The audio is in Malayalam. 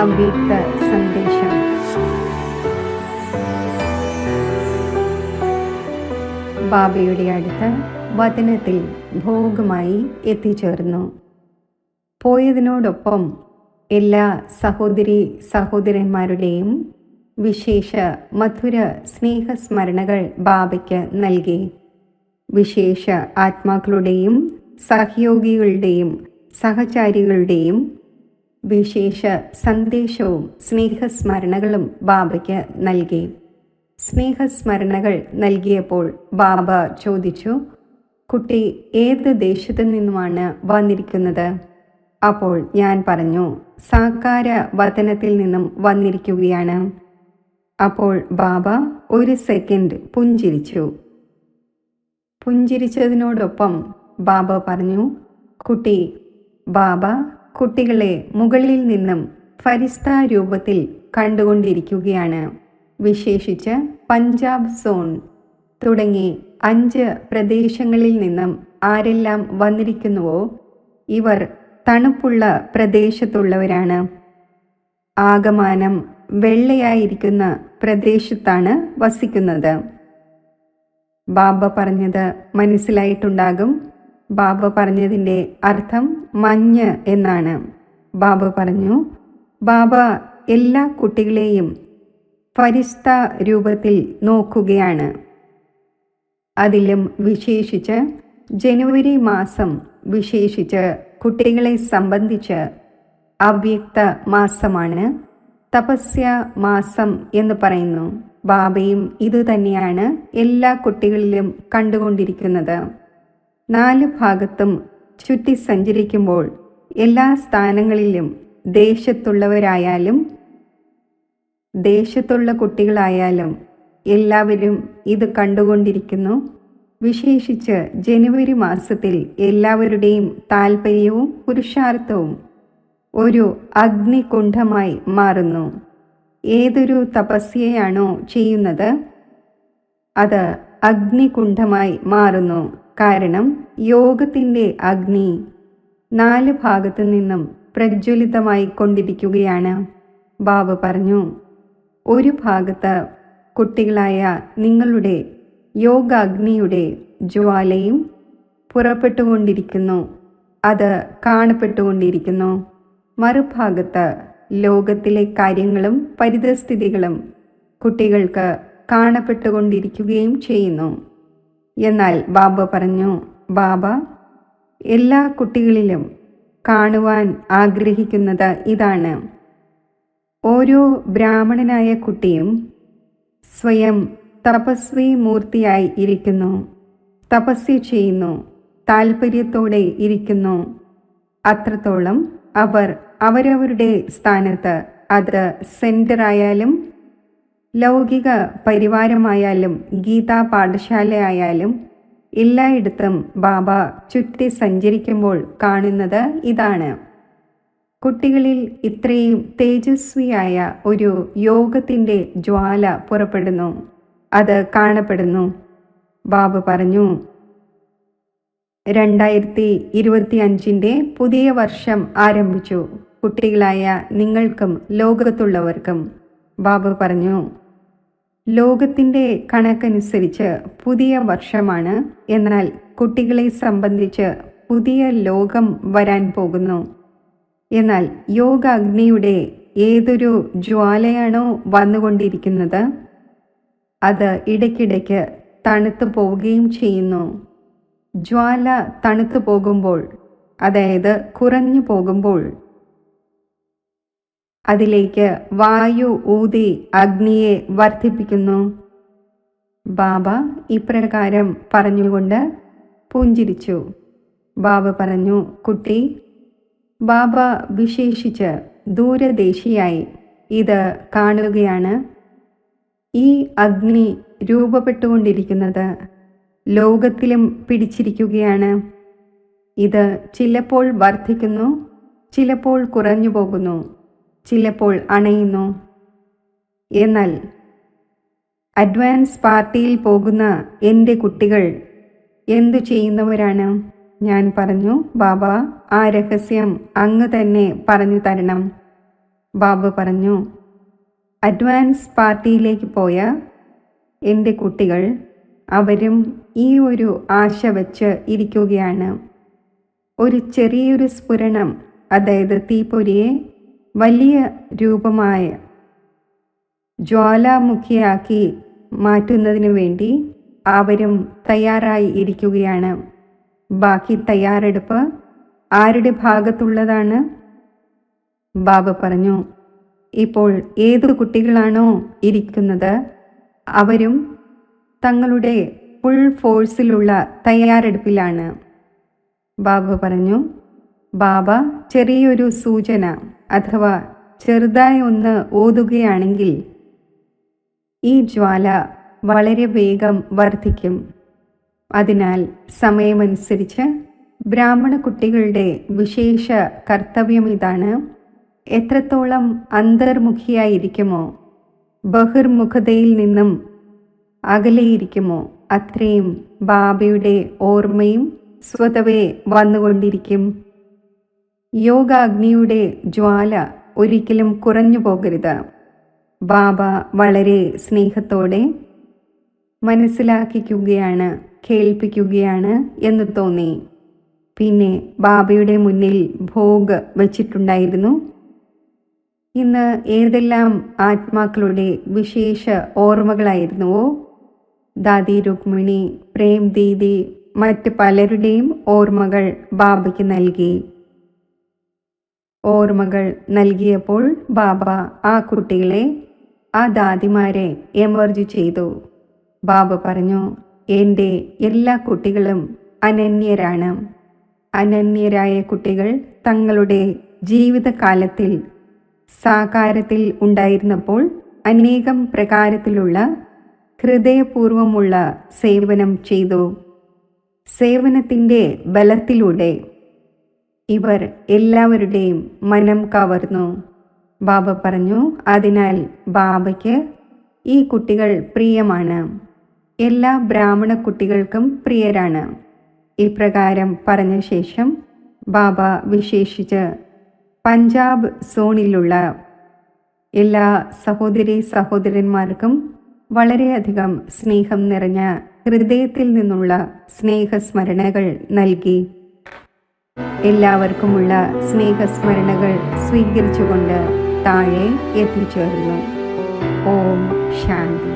അവ്യക്ത സന്ദേശം. ബാബയുടെ അടുത്ത് വചനത്തിൽ ഭോഗമായി എത്തിച്ചേർന്നു. പോയതിനോടൊപ്പം എല്ലാ സഹോദരീ സഹോദരന്മാരുടെയും വിശേഷ മധുര സ്നേഹസ്മരണകൾ ബാബയ്ക്ക് നൽകി. വിശേഷ ആത്മാക്കളുടെയും സഹയോഗികളുടെയും സഹചാരികളുടെയും വിശേഷ സന്ദേശവും സ്നേഹസ്മരണകളും ബാബയ്ക്ക് നൽകി. സ്നേഹസ്മരണകൾ നൽകിയപ്പോൾ ബാബ ചോദിച്ചു, കുട്ടി ഏത് ദേശത്തു നിന്നുമാണ് വന്നിരിക്കുന്നത്? അപ്പോൾ ഞാൻ പറഞ്ഞു, സാകാര വതനത്തിൽ നിന്നും വന്നിരിക്കുകയാണ്. അപ്പോൾ ബാബ ഒരു സെക്കൻഡ് പുഞ്ചിരിച്ചു. പുഞ്ചിരിച്ചതിനോടൊപ്പം ബാബ പറഞ്ഞു, കുട്ടി, ബാബ കുട്ടികളെ മുകളിൽ നിന്നും ഫരിസ്ത രൂപത്തിൽ കണ്ടുകൊണ്ടിരിക്കുകയാണ്. വിശേഷിച്ച് പഞ്ചാബ് സോൺ തുടങ്ങി 5 പ്രദേശങ്ങളിൽ നിന്നും ആരെല്ലാം വന്നിരിക്കുന്നുവോ ഇവർ തണുപ്പുള്ള പ്രദേശത്തുള്ളവരാണ്. ആകമാനം വെള്ളയായിരിക്കുന്ന പ്രദേശത്താണ് വസിക്കുന്നത്. ബാബ പറഞ്ഞത് മനസ്സിലായിട്ടുണ്ടാകും. ബാബ പറഞ്ഞതിൻ്റെ അർത്ഥം മഞ്ഞ് എന്നാണ്. ബാബ പറഞ്ഞു, ബാബ എല്ലാ കുട്ടികളെയും ഫരിസ്ത രൂപത്തിൽ നോക്കുകയാണ്. അതിലും വിശേഷിച്ച് ജനുവരി മാസം വിശേഷിച്ച് കുട്ടികളെ സംബന്ധിച്ച് അവ്യക്ത മാസമാണ്. തപസ്യ മാസം എന്ന് പറയുന്നു. ബാബയും ഇതുതന്നെയാണ് എല്ലാ കുട്ടികളിലും കണ്ടുകൊണ്ടിരിക്കുന്നത്. 4 ഭാഗത്തും ചുറ്റി സഞ്ചരിക്കുമ്പോൾ എല്ലാ സ്ഥാനങ്ങളിലും ദേശത്തുള്ളവരായാലും ദേശത്തുള്ള കുട്ടികളായാലും എല്ലാവരും ഇത് കണ്ടുകൊണ്ടിരിക്കുന്നു. വിശേഷിച്ച് ജനുവരി മാസത്തിൽ എല്ലാവരുടെയും താല്പര്യവും പുരുഷാർത്ഥവും ഒരു അഗ്നികുണ്ഠമായി മാറുന്നു. ഏതൊരു തപസ്യയാണോ ചെയ്യുന്നത് അത് അഗ്നികുണ്ഠമായി മാറുന്നു. കാരണം യോഗത്തിൻ്റെ അഗ്നി 4 ഭാഗത്തു നിന്നും പ്രജ്വലിതമായി കൊണ്ടിരിക്കുകയാണ്. ബാബ പറഞ്ഞു, ഒരു ഭാഗത്ത് കുട്ടികളായ നിങ്ങളുടെ യോഗാഗ്നിയുടെ ജ്വാലയും പുറപ്പെട്ടുകൊണ്ടിരിക്കുന്നു, അത് കാണപ്പെട്ടുകൊണ്ടിരിക്കുന്നു. മറുഭാഗത്ത് ലോകത്തിലെ കാര്യങ്ങളും പരിതസ്ഥിതികളും കുട്ടികൾക്ക് കാണപ്പെട്ടുകൊണ്ടിരിക്കുകയും ചെയ്യുന്നു. എന്നാൽ ബാബ പറഞ്ഞു, ബാബ എല്ലാ കുട്ടികളിലും കാണുവാൻ ആഗ്രഹിക്കുന്നത് ഇതാണ്. ഓരോ ബ്രാഹ്മണനായ കുട്ടിയും സ്വയം തപസ്വി മൂർത്തിയായി ഇരിക്കുന്നു, തപസ്യ ചെയ്യുന്നു, താല്പര്യത്തോടെ ഇരിക്കുന്നു. അത്രത്തോളം അവർ അവരവരുടെ സ്ഥാനത്ത്, അത് സെന്ററായാലും ലൗകിക പരിവാരമായാലും ഗീതാ പാഠശാലയായാലും എല്ലായിടത്തും ബാബ ചുറ്റി സഞ്ചരിക്കുമ്പോൾ കാണുന്നത് ഇതാണ്. കുട്ടികളിൽ ഇത്രയും തേജസ്വിയായ ഒരു യോഗത്തിൻ്റെ ജ്വാല പുറപ്പെടുന്നു, അത് കാണപ്പെടുന്നു. ബാബ പറഞ്ഞു, 2025 പുതിയ വർഷം ആരംഭിച്ചു. കുട്ടികളായ നിങ്ങൾക്കും ലോകത്തുള്ളവർക്കും. ബാബ പറഞ്ഞു, ലോകത്തിൻ്റെ കണക്കനുസരിച്ച് പുതിയ വർഷമാണ്. എന്നാൽ കുട്ടികളെ സംബന്ധിച്ച് പുതിയ ലോകം വരാൻ പോകുന്നു. എന്നാൽ യോഗാഗ്നിയുടെ ഏതൊരു ജ്വാലയാണോ വന്നുകൊണ്ടിരിക്കുന്നത് അത് ഇടയ്ക്കിടയ്ക്ക് തണുത്തു പോവുകയും ചെയ്യുന്നു. ജ്വാല തണുത്തു പോകുമ്പോൾ, അതായത് കുറഞ്ഞു പോകുമ്പോൾ, അതിലേക്ക് വായു ഊതി അഗ്നിയെ വർദ്ധിപ്പിക്കുന്നു. ബാബ ഇപ്രകാരം പറഞ്ഞുകൊണ്ട് പുഞ്ചിരിച്ചു. ബാബ പറഞ്ഞു, കുട്ടി, ബാബ വിശേഷിച്ച് ദൂരദേശിയായി ഇത് കാണുകയാണ്. ഈ അഗ്നി രൂപപ്പെട്ടുകൊണ്ടിരിക്കുന്നത് ലോകത്തിലും പിടിച്ചിരിക്കുകയാണ്. ഇത് ചിലപ്പോൾ വർദ്ധിക്കുന്നു, ചിലപ്പോൾ കുറഞ്ഞു പോകുന്നു, ചിലപ്പോൾ അണയുന്നു. എന്നാൽ അഡ്വാൻസ് പാർട്ടിയിൽ പോകുന്ന എൻ്റെ കുട്ടികൾ എന്തു ചെയ്യുന്നവരാണ്? ഞാൻ പറഞ്ഞു, ബാബ, ആ രഹസ്യം അങ്ങ് തന്നെ പറഞ്ഞു തരണം. ബാബ പറഞ്ഞു, അഡ്വാൻസ് പാർട്ടിയിലേക്ക് പോയ എൻ്റെ കുട്ടികൾ അവരും ഈ ഒരു ആശ വച്ച് ഇരിക്കുകയാണ്. ഒരു ചെറിയൊരു സ്ഫുരണം, അതായത് തീപ്പൊരിയെ വലിയ രൂപമായ ജ്വാലാമുഖിയാക്കി മാറ്റുന്നതിന് വേണ്ടി അവരും തയ്യാറായി ഇരിക്കുകയാണ്. ബാക്കി തയ്യാറെടുപ്പ് ആരുടെ ഭാഗത്തുള്ളതാണ്? ബാബ പറഞ്ഞു, ഇപ്പോൾ ഏതു കുട്ടികളാണോ ഇരിക്കുന്നത് അവരും തങ്ങളുടെ ഫുൾ ഫോഴ്സിലുള്ള തയ്യാറെടുപ്പിലാണ്. ബാബ പറഞ്ഞു, ബാബ ചെറിയൊരു സൂചന അഥവാ ചെറുതായി ഒന്ന് ഓതുകയാണെങ്കിൽ ഈ ജ്വാല വളരെ വേഗം വർദ്ധിക്കും. അതിനാൽ സമയമനുസരിച്ച് ബ്രാഹ്മണ കുട്ടികളുടെ വിശേഷ കർത്തവ്യം ഇതാണ്: എത്രത്തോളം അന്തർമുഖിയായിരിക്കുമോ, ബഹിർമുഖതയിൽ നിന്നും അകലെയിരിക്കുമോ, അത്രയും ബാബയുടെ ഓർമ്മയും സ്വതവേ വന്നുകൊണ്ടിരിക്കും. യോഗാഗ്നിയുടെ ജ്വാല ഒരിക്കലും കുറഞ്ഞു പോകരുത്. ബാബ വളരെ സ്നേഹത്തോടെ മനസ്സിലാക്കിക്കുകയാണ്, കേൾപ്പിക്കുകയാണ് എന്ന് തോന്നി. പിന്നെ ബാബയുടെ മുന്നിൽ ഭോഗ് വച്ചിട്ടുണ്ടായിരുന്നു. ഇന്ന് ഏതെല്ലാം ആത്മാക്കളുടെ വിശേഷ ഓർമ്മകളായിരുന്നുവോ, ദാദി രുക്മിണി, പ്രേം ദീദി, മറ്റ് പലരുടെയും ഓർമ്മകൾ ബാബയ്ക്ക് നൽകി. ഓർമ്മകൾ നൽകിയപ്പോൾ ബാബ ആ കുട്ടികളെ, ആ ദാദിമാരെ എമർജ് ചെയ്തു. ബാബ പറഞ്ഞു, എൻ്റെ എല്ലാ കുട്ടികളും അനന്യരാണ്. അനന്യരായ കുട്ടികൾ തങ്ങളുടെ ജീവിതകാലത്തിൽ സാകാരത്തിൽ ഉണ്ടായിരുന്നപ്പോൾ അനേകം പ്രകാരത്തിലുള്ള ഹൃദയപൂർവമുള്ള സേവനം ചെയ്തു. സേവനത്തിൻ്റെ ബലത്തിലൂടെ ഇവർ എല്ലാവരുടെയും മനം കവർന്നു. ബാബ പറഞ്ഞു, അതിനാൽ ബാബയ്ക്ക് ഈ കുട്ടികൾ പ്രിയമാണ്. എല്ലാ ബ്രാഹ്മണ കുട്ടികൾക്കും പ്രിയരാണ്. ഇപ്രകാരം പറഞ്ഞ ശേഷം ബാബ വിശേഷിച്ച് പഞ്ചാബ് സോണിലുള്ള എല്ലാ സഹോദരി സഹോദരന്മാർക്കും വളരെയധികം സ്നേഹം നിറഞ്ഞ ഹൃദയത്തിൽ നിന്നുള്ള സ്നേഹസ്മരണകൾ നൽകി. എല്ലാവർക്കുമുള്ള സ്നേഹസ്മരണകൾ സ്വീകരിച്ചുകൊണ്ട് താഴെ എത്തിച്ചേർന്നു. ഓം ശാന്തി.